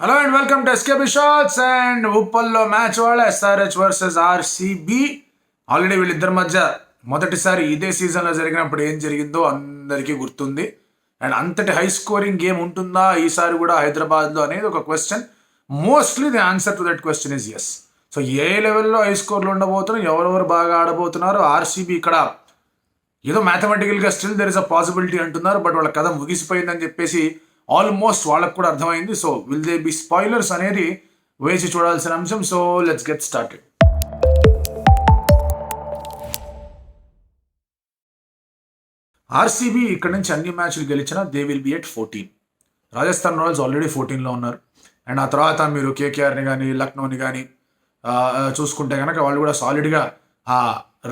Hello and welcome to SKB shots. And ఉప్పల్లో match వాళ్ళ SRH versus RCB. Already వీళ్ళిద్దరి మధ్య మొదటిసారి ఇదే సీజన్లో జరిగినప్పుడు ఏం జరిగిందో అందరికీ గుర్తుంది. అండ్ అంతటి హై స్కోరింగ్ గేమ్ ఉంటుందా ఈసారి కూడా హైదరాబాద్లో అనేది ఒక question. Mostly the answer to that question is yes. So ఏ లెవెల్లో హై స్కోర్లు ఉండబోతున్నారు, ఎవరెవరు బాగా ఆడబోతున్నారు. ఆర్సీబీ ఇక్కడ ఏదో మ్యాథమెటికల్గా still there is a possibility అంటున్నారు, బట్ వాళ్ళ కథ ముగిసిపోయిందని చెప్పేసి ఆల్మోస్ట్ వాళ్ళకు కూడా అర్థమైంది. So will they be spoilers అనేది వేసి చూడాల్సిన అంశం. So let's get started. RCB ఇక్కడ నుంచి అన్ని మ్యాచ్లు గెలిచినా they will be at 14. Rajasthan royals already 14లో ఉన్నారు. అండ్ ఆ తర్వాత మీరు కేకేఆర్ని కానీ లక్నోని కానీ చూసుకుంటే కనుక వాళ్ళు కూడా సాలిడ్గా ఆ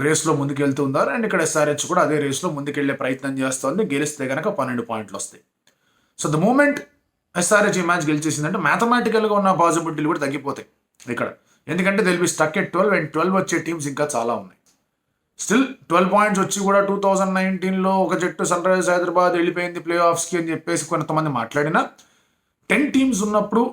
రేస్లో ముందుకెళ్తూ ఉన్నారు. అండ్ ఇక్కడ ఎస్ఆర్హెచ్ కూడా అదే రేస్లో ముందుకెళ్లే ప్రయత్నం చేస్తుంది. గెలిస్తే కనుక 12 పాయింట్లు వస్తాయి. సో ద మూమెంట్ ఎస్ఆర్హెచ్ ఈ మ్యాచ్ గెలిచేసిందంటే మ్యాథమెటికల్గా ఉన్న పాసిబిలిటీలు కూడా తగ్గిపోతాయి ఇక్కడ. ఎందుకంటే they'll be stuck at 12 and 12 వచ్చే టీమ్స్ ఇంకా చాలా ఉన్నాయి. స్టిల్ 12 పాయింట్స్ వచ్చి కూడా 2019లో ఒక జట్టు సన్ రైజర్స్ హైదరాబాద్ వెళ్ళిపోయింది ప్లే ఆఫ్స్కి అని చెప్పేసి కొంతమంది మాట్లాడినా 10 టీమ్స్ ఉన్నప్పుడు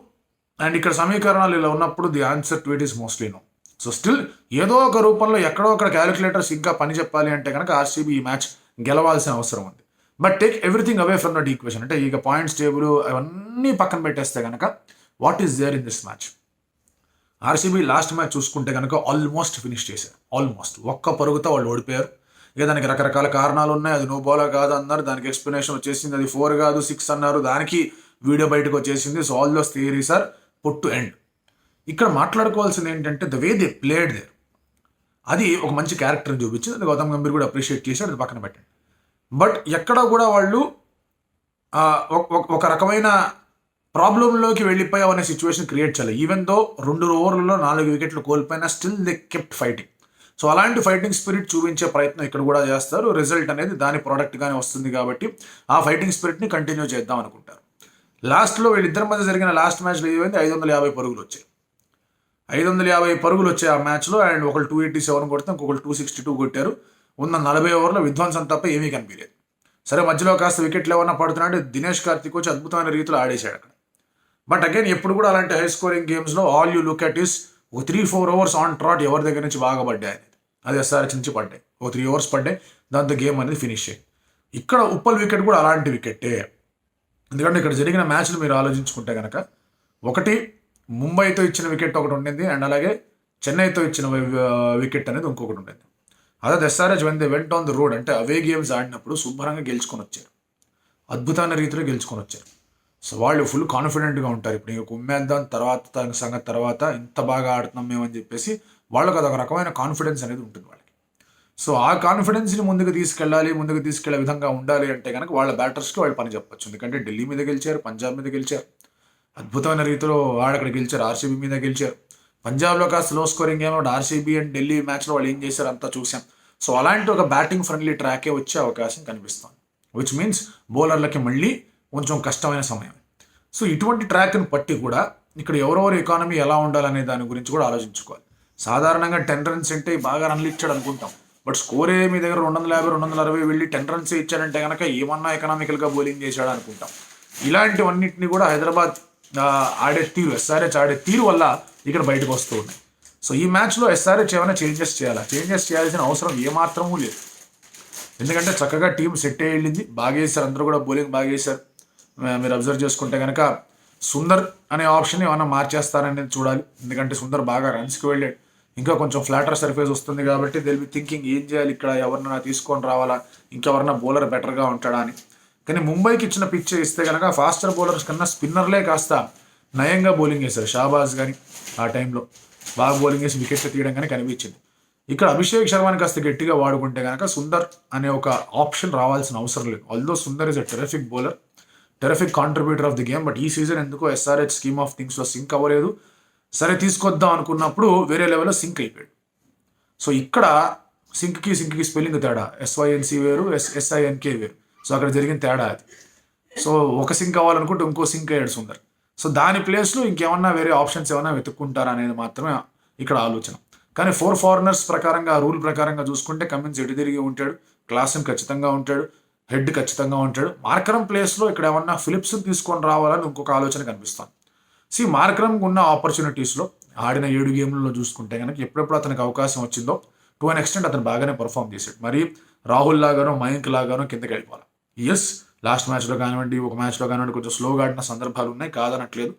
అండ్ ఇక్కడ సమీకరణాలు ఇలా ఉన్నప్పుడు the answer to it is mostly no. So still ఏదో ఒక రూపంలో ఎక్కడో ఒక క్యాలిక్యులేటర్స్ ఇంకా పని చెప్పాలి అంటే కనుక ఆర్సీబీ ఈ మ్యాచ్ గెలవాల్సిన అవసరం ఉంది. But take everything away from that equation. అంటే ఇక పాయింట్స్ టేబుల్ అవన్నీ పక్కన పెట్టేస్తే కనుక what is there in this match. RCB last match చూసుకుంటే కనుక ఆల్మోస్ట్ ఫినిష్ చేశారు. ఆల్మోస్ట్ ఒక్క పరుగుతో వాళ్ళు ఓడిపోయారు. ఇక దానికి రకరకాల కారణాలు ఉన్నాయి. అది నో బౌలర్ కాదు అన్నారు, దానికి ఎక్స్ప్లెనేషన్ వచ్చేసింది. అది 4 కాదు 6 అన్నారు, దానికి వీడియో బయటకు వచ్చేసింది. So all those theories are put to end. ఇక్కడ మాట్లాడుకోవాల్సింది ఏంటంటే the way they played there, అది ఒక మంచి క్యారెక్టర్ని చూపించింది. అది గౌతమ్ గంభీర్ కూడా అప్రిషియేట్ చేశాడు, అది పక్కన పెట్టండి. బట్ ఎక్కడ కూడా వాళ్ళు ఒక రకమైన ప్రాబ్లంలోకి వెళ్ళిపోయావు అనే సిచ్యువేషన్ క్రియేట్ చేయాలి. ఈవెన్ దో 2 ఓవర్లలో 4 వికెట్లు కోల్పోయినా still they kept fighting. So అలాంటి ఫైటింగ్ స్పిరిట్ చూపించే ప్రయత్నం ఇక్కడ కూడా చేస్తారు. రిజల్ట్ అనేది దాని ప్రోడక్ట్గానే వస్తుంది కాబట్టి ఆ ఫైటింగ్ స్పిరిట్ని కంటిన్యూ చేద్దాం అనుకుంటారు. లాస్ట్లో వీళ్ళిద్దరి మధ్య జరిగిన లాస్ట్ మ్యాచ్లో ఏమైంది, 550 పరుగులు వచ్చాయి. 550 పరుగులు వచ్చాయి ఆ మ్యాచ్లో. అండ్ ఒకళ్ళు 287 కొడితే ఇంకొకళ్ళు 262 కొట్టారు. ఉన్న 40 ఓవర్లో విధ్వంసం తప్ప ఏమీ కనిపించలేదు. సరే మధ్యలో కాస్త వికెట్లు ఏమన్నా పడుతున్నాడు, దినేష్ కార్తిక్ వచ్చి అద్భుతమైన రీతిలో ఆడేశాడు అక్కడ. బట్ అగైన్ ఎప్పుడు కూడా అలాంటి హై స్కోరింగ్ గేమ్స్లో all you look at is ఒక 3-4 ఓవర్స్ ఆన్ ట్రాట్ ఎవరి దగ్గర నుంచి బాగా పడ్డాయి అనేది. అది ఎస్ఆర్హెచ్ నుంచి పడ్డాయి, ఒక 3 ఓవర్స్ పడ్డాయి, దాంతో గేమ్ అనేది ఫినిష్ అయ్యింది. ఇక్కడ ఉప్పల్ వికెట్ కూడా అలాంటి వికెట్టే. ఎందుకంటే ఇక్కడ జరిగిన మ్యాచ్లు మీరు ఆలోచించుకుంటే కనుక ఒకటి ముంబైతో ఇచ్చిన వికెట్ ఒకటి ఉండింది, అండ్ అలాగే చెన్నైతో ఇచ్చిన వికెట్ అనేది ఇంకొకటి ఉండేది. అదే SRH when they went on the road అంటే అవే గేమ్స్ ఆడినప్పుడు శుభ్రంగా గెలుచుకొని వచ్చారు, అద్భుతమైన రీతిలో గెలుచుకొని వచ్చారు. సో వాళ్ళు ఫుల్ కాన్ఫిడెంట్గా ఉంటారు. ఇప్పుడు ఇంకా కుమ్మేద్దాం తర్వాత సంగతి తర్వాత ఇంత బాగా ఆడుతున్నాం మేము అని చెప్పేసి వాళ్ళకి అదొక రకమైన కాన్ఫిడెన్స్ అనేది ఉంటుంది వాళ్ళకి. సో ఆ కాన్ఫిడెన్స్ని ముందుకు తీసుకెళ్లే విధంగా ఉండాలి అంటే కనుక వాళ్ళ బ్యాటర్స్కి వాళ్ళు పని చెప్పచ్చు. ఎందుకంటే ఢిల్లీ మీద గెలిచారు, పంజాబ్ మీద గెలిచారు, అద్భుతమైన రీతిలో ఆడక్కడ గెలిచారు, ఆర్సీబీ మీద గెలిచారు. పంజాబ్లో కాస్త లో scoring game RCB and Delhi మ్యాచ్లో వాళ్ళు ఏం చేశారు అంతా చూసాం. సో అలాంటి ఒక బ్యాటింగ్ ఫ్రెండ్లీ ట్రాకే వచ్చే అవకాశం కనిపిస్తుంది, విచ్ మీన్స్ బౌలర్లకి మళ్ళీ కొంచెం కష్టమైన సమయం. సో ఇటువంటి ట్రాక్ని పట్టి కూడా ఇక్కడ ఎవరెవరు ఎకానమీ ఎలా ఉండాలనే దాని గురించి కూడా ఆలోచించుకోవాలి. సాధారణంగా 10 రన్స్ అంటే బాగా రన్లు ఇచ్చాడు అనుకుంటాం, బట్ స్కోరే మీ దగ్గర 250 260 వెళ్ళి 10 రన్స్ ఇచ్చాడంటే కనుక ఏమన్నా ఎకనామికల్గా బౌలింగ్ చేశాడు అనుకుంటాం. ఇలాంటివన్నింటినీ కూడా హైదరాబాద్ ఆడే తీరు, ఎస్ఆర్హెచ్ ఆడే తీరు వల్ల ఇక్కడ బయటకు వస్తూ ఉన్నాయి. సో ఈ మ్యాచ్లో ఎస్ఆర్హెచ్ ఏమైనా చేంజెస్ చేయాల్సిన అవసరం ఏమాత్రమూ లేదు. ఎందుకంటే చక్కగా టీం సెట్ అయ్యి వెళ్ళింది, బాగా వేశారు, అందరూ కూడా బౌలింగ్ బాగా వేశారు. మీరు అబ్జర్వ్ చేసుకుంటే కనుక సుందర్ అనే ఆప్షన్ ఏమైనా మార్చేస్తారనేది చూడాలి. ఎందుకంటే సుందర్ బాగా రన్స్కి వెళ్ళాడు, ఇంకా కొంచెం ఫ్లాటర్ సర్ఫేస్ వస్తుంది కాబట్టి దిల్ బి థింకింగ్ ఏం చేయాలి, ఇక్కడ ఎవరినైనా తీసుకొని రావాలా, ఇంకెవరన్నా బౌలర్ బెటర్గా ఉంటాడా అని. కానీ ముంబైకి ఇచ్చిన పిచ్ ఇస్తే కనుక ఫాస్టర్ బౌలర్స్ కన్నా స్పిన్నర్లే కాస్త నయంగా బౌలింగ్ వేశారు. షాబాజ్ కానీ ఆ టైంలో బాగా బౌలింగ్ వేసి వికెట్లు తీయడం కానీ కనిపించింది. ఇక్కడ అభిషేక్ శర్మని కాస్త గట్టిగా వాడుకుంటే కనుక సుందర్ అనే ఒక ఆప్షన్ రావాల్సిన అవసరం లేదు. Although Sundar is a terrific bowler, terrific contributor of the game. But ఈ సీజన్ ఎందుకో ఎస్ఆర్హెచ్ స్కీమ్ ఆఫ్ థింగ్స్లో సింక్ అవ్వలేదు. సరే తీసుకొద్దాం అనుకున్నప్పుడు వేరే లెవెల్లో సింక్ అయిపోయాడు. సో ఇక్కడ సింక్కి స్పెల్లింగ్ తేడా, SYNC వేరు, SINK వేరు. సో అక్కడ జరిగిన తేడా అది. సో ఒక సింక్ అవ్వాలనుకుంటే ఇంకో సింక్ అయ్యాడు సుందర్. సో దాని ప్లేస్లో ఇంకేమన్నా వేరే ఆప్షన్స్ ఏమన్నా వెతుక్కుంటారా అనేది మాత్రమే ఇక్కడ ఆలోచన. కానీ 4 ఫారినర్స్ ప్రకారంగా, రూల్ ప్రకారంగా చూసుకుంటే కమిన్స్ ఎటు తిరిగి ఉంటాడు, క్లాసన్ ఖచ్చితంగా ఉంటాడు, హెడ్ ఖచ్చితంగా ఉంటాడు. మార్కరం ప్లేస్లో ఇక్కడ ఏమన్నా ఫిలిప్స్ తీసుకొని రావాలని ఇంకొక ఆలోచన కనిపిస్తాను. మార్క్రమ్కి ఉన్న ఆపర్చునిటీస్లో ఆడిన 7 గేమ్లలో చూసుకుంటే కనుక ఎప్పుడెప్పుడు అతనికి అవకాశం వచ్చిందో టు అన్ ఎక్స్టెంట్ అతను బాగానే పర్ఫామ్ చేశాడు. మరి రాహుల్ లాగానో మయాంక్ లాగానో కిందకి వెళ్ళిపోవాలి. ఎస్, లాస్ట్ మ్యాచ్లో కానివ్వండి, ఒక మ్యాచ్లో కానివ్వండి కొంచెం స్లోగా ఆడిన సందర్భాలు ఉన్నాయి, కాదనట్లేదు.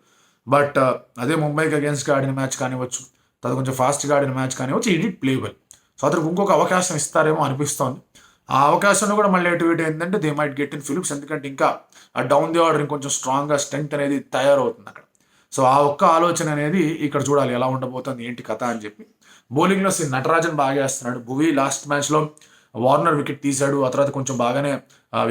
బట్ అదే ముంబైకి అగేన్స్ట్గా ఆడిన మ్యాచ్ కానివ్వచ్చు, తర్వాత కొంచెం ఫాస్ట్గా ఆడిన మ్యాచ్ కానివ్వచ్చు, ఈ డిడ్ ప్లే వెల్. సో అతనికి ఇంకొక అవకాశం ఇస్తారేమో అనిపిస్తోంది. ఆ అవకాశంలో కూడా మళ్ళీ ఎటు ఏంటంటే they might get in Phillips, ఎందుకంటే ఇంకా ఆ డౌన్ ది ఆర్డర్ కొంచెం స్ట్రాంగ్గా స్ట్రెంగ్త్ అనేది తయారవుతుంది అక్కడ. సో ఆ ఒక్క ఆలోచన అనేది ఇక్కడ చూడాలి ఎలా ఉండబోతుంది ఏంటి కథ అని చెప్పి. బౌలింగ్లో నటరాజన్ బాగా వేస్తున్నాడు. భువి లాస్ట్ మ్యాచ్లో వార్నర్ వికెట్ తీశాడు, ఆ తర్వాత కొంచెం బాగానే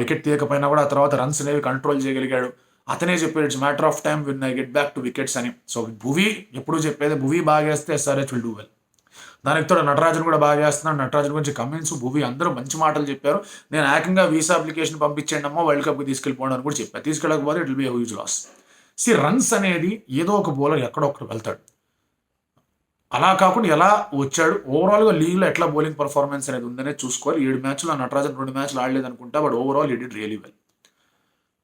వికెట్ తీయకపోయినా కూడా ఆ తర్వాత రన్స్ అనేవి కంట్రోల్ చేయగలిగాడు. అతనే చెప్పాడు it's matter of time win I get back to wickets అని. సో భువి ఎప్పుడు చెప్పేది భువి బాగా వేస్తే ఎస్ఆర్హెచ్ విల్ డూ వెల్. దానికి తోడు నటరాజన్ కూడా బాగా వేస్తున్నాడు. నటరాజన్ గురించి కమిన్స్ భువి అందరూ మంచి మాటలు చెప్పారు. నేను ఏకంగా వీసా అప్లికేషన్ పంపించండి అమ్మా వరల్డ్ కప్కి తీసుకెళ్ళిపోవడం అని కూడా చెప్పాను. తీసుకెళ్ళకపోతే it will be huge loss. Runs అనేది ఏదో ఒక బౌలర్ ఎక్కడో ఒకటి వెళ్తాడు, అలా కాకుండా ఎలా వచ్చాడు ఓవరాల్గా లీగ్లో ఎట్లా బౌలింగ్ పర్ఫార్మెన్స్ అనేది ఉందనే చూసుకోవాలి. 7 మ్యాచ్లు నటరాజన్ 2 మ్యాచ్లు ఆడలేదు అనుకుంటా, but overall it did really well.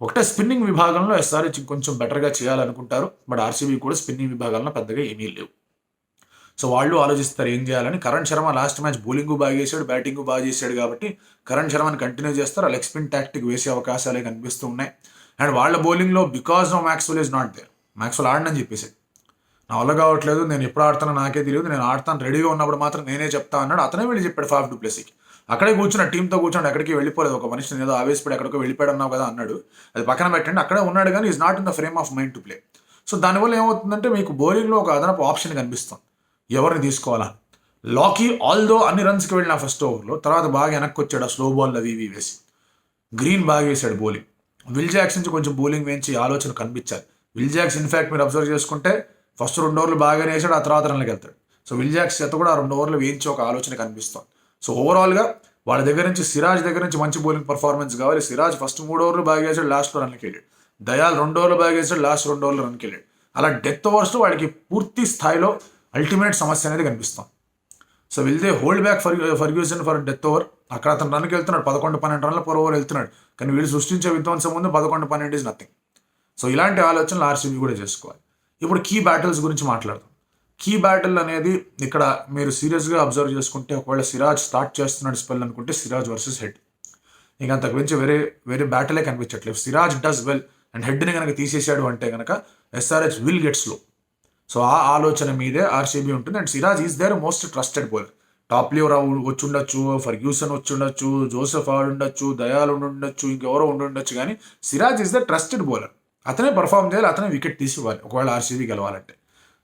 ఒకటే స్పిన్నింగ్ విభాగంలో ఎస్ఆర్హెచ్ ఇంకొంచెం బెటర్గా చేయాలనుకుంటారు, బట్ ఆర్సీబీ కూడా స్పిన్నింగ్ విభాగంలో పెద్దగా ఏమీ లేవు. సో వాళ్ళు ఆలోచిస్తారు ఏం చేయాలని. Karan Sharma last match bowling బాగా చేశాడు, బ్యాటింగ్ బాగా చేశాడు కాబట్టి కరణ్ శర్మని కంటిన్యూ చేస్తారు. ఆ లెగ్ స్పిన్ టాక్టిక్ వేసే అవకాశాలే కనిపిస్తూ ఉన్నాయి. అండ్ వాళ్ళ బౌలింగ్లో because of Maxwell is not there, Maxwell ఆడనని చెప్పేసి నా వల్ల కావట్లేదు, నేను ఎప్పుడు ఆడతానో నాకే తెలియదు, నేను ఆడతాను రెడీగా ఉన్నప్పుడు మాత్రం నేనే చెప్తా అన్నాడు. అతనే వెళ్ళి చెప్పాడు ఫాఫ్ డు ప్లెసీకి. అక్కడే కూర్చున్న టీంతో కూర్చోండి, ఎక్కడికి వెళ్ళిపోలేదు. ఒక మనిషిని ఏదో ఆవేశపడి ఎక్కడికో వెళ్ళిపోయాడు అన్నావు కదా అన్నాడు, అది పక్కన పెట్టండి. అక్కడే ఉన్నాడు కానీ is not in the frame of mind to play. So దానివల్ల ఏమవుతుందంటే మీకు బౌలింగ్లో ఒక అదనపు ఆప్షన్ కనిపిస్తుంది ఎవరిని తీసుకోవాలని. లాకీ ఆల్దో అన్ని రన్స్కి వెళ్ళిన ఫస్ట్ ఓవర్లో, తర్వాత బాగా వెనక్కి వచ్చాడు ఆ స్లో బాల్ అవి ఇవి వేసి. గ్రీన్ బాగా వేసాడు బౌలింగ్. విల్ జాక్స్ నుంచి కొంచెం బౌలింగ్ వేయించి ఆలోచన కనిపించాలి. విల్ జాక్స్ ఇన్ఫాక్ట్ మీరు అబ్జర్వ్ చేసుకుంటే ఫస్ట్ 2 ఓవర్లు బాగానే వేసాడు, ఆ తర్వాత రన్లకు వెళ్తాడు. సో విల్ జాక్స్ చేత కూడా 2 ఓవర్లు వేయించి ఒక ఆలోచన కనిపిస్తుంది. సో ఓవరాల్గా వాళ్ళ దగ్గర నుంచి సిరాజ్ దగ్గర నుంచి మంచి బౌలింగ్ పర్ఫార్మెన్స్ కావాలి. సిరాజ్ ఫస్ట్ 3 ఓవర్లు బాగా వేసాడు, లాస్ట్లో రన్కి వెళ్ళాడు. దయాల్ 2 ఓవర్లు బాగా వేసాడు, లాస్ట్ 2 ఓవర్లు రన్కి వెళ్ళాడు. అలా డెత్ ఓవర్స్లో వాడికి పూర్తి స్థాయిలో అల్టిమేట్ సమస్య అనేది కనిపిస్తుంది. So will they hold back Ferguson for death over. అక్కడ అతను రన్కి వెళ్తున్నాడు, 11-12 రన్ల పర్ ఓవర్ వెళ్తున్నాడు. కానీ వీళ్ళు సృష్టించే విధ్వంసం ముందు 11-12 ఈజ్ నథింగ్. సో ఇలాంటి ఆలోచనలు ఆర్సీబీ కూడా చేసుకోవాలి. ఇప్పుడు కీ బ్యాటిల్స్ గురించి మాట్లాడదాం. కీ బ్యాటిల్ అనేది ఇక్కడ మీరు సీరియస్గా అబ్జర్వ్ చేసుకుంటే, ఒకవేళ సిరాజ్ స్టార్ట్ చేస్తున్నాడు స్పెల్ అనుకుంటే సిరాజ్ వర్సెస్ హెడ్. ఇంకా అంతకు మించి వేరే బ్యాటిలే కనిపించట్లేదు. సిరాజ్ డస్ వెల్ అండ్ హెడ్ని కనుక తీసేసాడు అంటే కనుక SRH will get slow. So ఆ ఆలోచన మీదే ఆర్సీబీ ఉంటుంది. And Siraj is there most trusted bowler. Top లీవర్ వచ్చి ఉండొచ్చు, ఫర్గ్యూసన్ వచ్చి ఉండొచ్చు, జోసెఫ్ ఆడి ఉండొచ్చు, దయాల్ ఉండొచ్చు, ఇంకెవరో ఉండొచ్చు, కానీ Siraj is the trusted bowler. అతనే పర్ఫామ్ చేయాలి, అతనే వికెట్ తీసివ్వాలి ఒకవేళ ఆర్సీబీ గెలవాలంటే.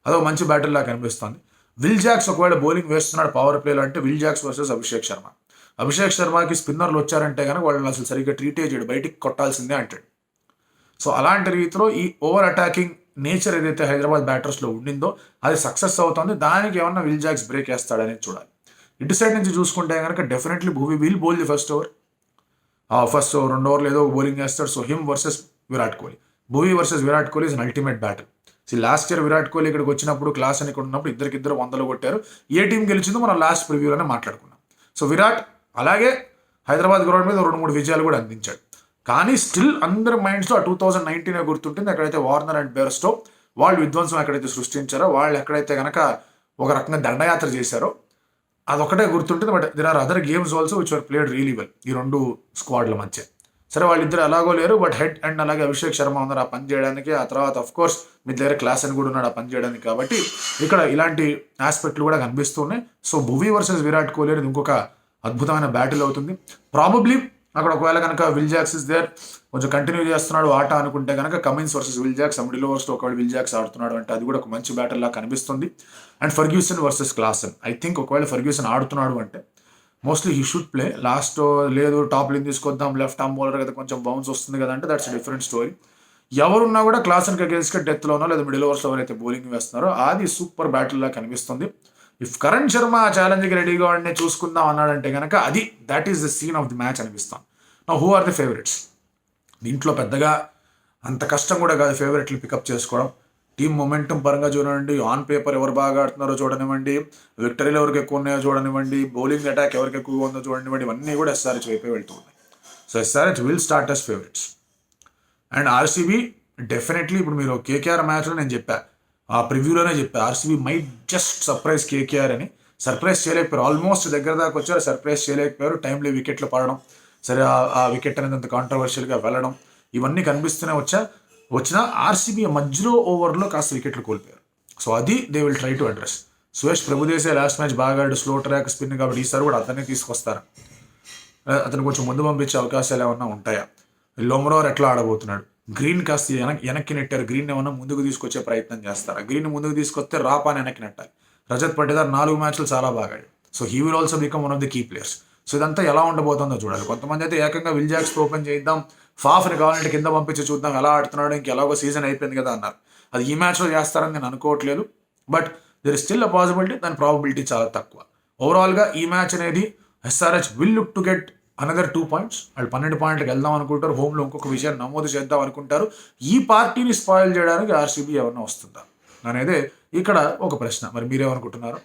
అదో మంచి బ్యాటిల్ లా కనిపిస్తుంది. విల్ జాక్స్ ఒకవేళ బౌలింగ్ వేస్తున్నాడు పవర్ ప్లేలో అంటే Will Jacks versus Abhishek Sharma. Abhishek శర్మకి స్పిన్నర్లు వచ్చారంటే కనుక వాళ్ళని అసలు సరిగ్గా ట్రీటే చేయడు, బయటికి కొట్టాల్సిందే అంటాడు. సో అలాంటి రీతిలో ఈ ఓవర్ అటాకింగ్ నేచర్ ఏదైతే హైదరాబాద్ బ్యాటర్స్లో ఉండిందో అది సక్సెస్ అవుతుంది. దానికి ఏమన్నా విల్ జాక్స్ బ్రేక్ వేస్తాడనేది చూడాలి. ఇటు సైడ్ నుంచి చూసుకుంటే కనుక definitely Bhuvi will bowl the first over. 2 ఓవర్లు ఏదో బౌలింగ్ వేస్తాడు. So him versus Virat Kohli. Bhuvi versus Virat Kohli is an ultimate battle. Last year Virat Kohli ఇక్కడికి వచ్చినప్పుడు క్లాస్ అని ఇక్కడ ఉన్నప్పుడు ఇద్దరు 100 కొట్టారు. ఏ టీం గెలిచిందో మనం లాస్ట్ ప్రివ్యూలోనే మాట్లాడుకున్నాం. సో విరాట్ అలాగే హైదరాబాద్ గ్రౌండ్ మీద 2-3 విజయాలు కూడా అందించాడు. కానీ స్టిల్ అందరి మైండ్స్లో 2019 గుర్తుంటుంది. ఎక్కడైతే వార్నర్ అండ్ బెర్స్టో వాళ్ళు విధ్వంసం ఎక్కడైతే సృష్టించారో, వాళ్ళు ఎక్కడైతే కనుక ఒక రకంగా దండయాత్ర చేశారో అదొకటే గుర్తుంటుంది. But there are other games also which are played really well ఈ 2 స్క్వాడ్ల మధ్య. సరే వాళ్ళిద్దరు ఎలాగో లేరు, బట్ హెడ్ అండ్ అలాగే అభిషేక్ శర్మ ఉన్నారు ఆ పని చేయడానికి. ఆ తర్వాత అఫ్ కోర్స్ మీ దగ్గర క్లాస్ అని కూడా ఉన్నాడు ఆ పని చేయడానికి. కాబట్టి ఇక్కడ ఇలాంటి ఆస్పెక్ట్లు కూడా కనిపిస్తున్నాయి. సో భువి వర్సెస్ విరాట్ కోహ్లీ అనేది ఇంకొక అద్భుతమైన బ్యాటిల్ అవుతుంది. ప్రాబబ్లీ అక్కడ ఒకవేళ కనుక విల్ జాక్స్ ఇస్ దేర్ కొంచెం కంటిన్యూ చేస్తున్నాడు ఆట అనుకుంటే కనుక Cummins versus Will Jacks, middle ఓవర్స్లో ఒకవేళ విల్ జాక్స్ ఆడుతున్నాడు అంటే అది కూడా ఒక మంచి బ్యాటిల్ లా కనిపిస్తుంది. And Ferguson versus Klaasen. I think ఒకవేళ ఫర్గ్యూసన్ ఆడుతున్నాడు అంటే mostly he should play. Last లేదు టాప్ లైన్ తీసుకొద్దాం, లెఫ్ట్ ఆర్మ్ బౌలర్ కదా కొంచెం బౌన్స్ వస్తుంది కదా అంటే దట్స్ డిఫరెంట్ స్టోరీ. ఎవరున్నా కూడా క్లాసన్కి అగేన్స్ట్గా డెత్లోనో లేదా మిడిల్ ఓవర్స్లో ఎవరైతే బౌలింగ్ వేస్తున్నారో అది సూపర్ బ్యాటిల్ లా కనిపిస్తుంది. ఇఫ్ కరణ్ శర్మ ఆ ఛాలెంజ్కి రెడీగా వాడిని చూసుకుందాం అన్నాడంటే కనుక అది that is the scene of the match అనిపిస్తాం. Now who are the favourites? దీంట్లో పెద్దగా అంత కష్టం కూడా కాదు ఫేవరెట్లు పికప్ చేసుకోవడం. టీం మొమెంటం పరంగా చూడండి, ఆన్ పేపర్ ఎవరు బాగా ఆడుతున్నారో చూడనివ్వండి, విక్టరీలు ఎవరికి ఎక్కువ ఉన్నాయో చూడనివ్వండి, బౌలింగ్ అటాక్ ఎవరికి ఎక్కువగా ఉందో చూడనివ్వండి, ఇవన్నీ కూడా ఎస్ఆర్హెచ్ వైపే వెళ్తూ ఉన్నాయి. So SRH will start us favourites. And RCB definitely ఇప్పుడు మీరు కేకేఆర్ మ్యాచ్లో నేను చెప్పా, ఆ ప్రివ్యూలోనే చెప్పా, RCB might just surprise KKR అని. సర్ప్రైజ్ చేయలేకపోయారు, ఆల్మోస్ట్ దగ్గర దాకా వచ్చారు, సర్ప్రైజ్ చేయలేకపోయారు. టైంలో వికెట్లు పడడం, సరే ఆ వికెట్ అనేది అంత కాంట్రవర్షియల్గా వెళ్ళడం, ఇవన్నీ కనిపిస్తూనే వచ్చిన ఆర్సీబీ మధ్యలో ఓవర్లో కాస్త వికెట్లు కోల్పోయారు. సో అది they will try to address. Suyash Prabhudessai last match బాగా ఆడు, స్లో ట్రాక్ స్పిన్, కాబట్టి ఈసారి కూడా అతన్ని తీసుకొస్తారు. అతను కొంచెం ముందు పంపించే అవకాశాలు ఏమన్నా ఉంటాయా? లోమరోవర్ ఎట్లా ఆడబోతున్నాడు? గ్రీన్ కాస్త వెనక్కి నెట్టారు, గ్రీన్ ఏమన్నా ముందుకు తీసుకొచ్చే ప్రయత్నం చేస్తారు. గ్రీన్ ముందుకు తీసుకొస్తే రాపాని వెనక్కి నెట్టాలి. రజత్ పటిదార్ 4 మ్యాచ్లు చాలా బాగా ఆడాడు. So he will also become one of the key players. So ఇదంతా ఎలా ఉండబోతుందో చూడాలి. కొంతమంది అయితే ఏకంగా విల్ జాక్స్ ఓపెన్ చేద్దాం, ఫాఫ్ని కావాలంటే కింద పంపించి చూద్దాం ఎలా ఆడుతున్నాడు, ఇంకెలాగో సీజన్ అయిపోయింది కదా అన్నారు. అది ఈ మ్యాచ్లో చేస్తారని నేను అనుకోవట్లేదు, but there is still a possibility. దాని ప్రాబిలిటీ చాలా తక్కువ. ఓవరాల్గా ఈ మ్యాచ్ అనేది SRH will look to get another 2 points. వాళ్ళు 12 పాయింట్కి వెళ్దాం అనుకుంటారు, హోమ్లో ఇంకొక విషయాన్ని నమోదు చేద్దాం అనుకుంటారు. ఈ పార్టీని స్పాయిల్ చేయడానికి ఆర్సీబీ ఏమన్నా వస్తుందా అనేది ఇక్కడ ఒక ప్రశ్న. మరి మీరేమనుకుంటున్నారు?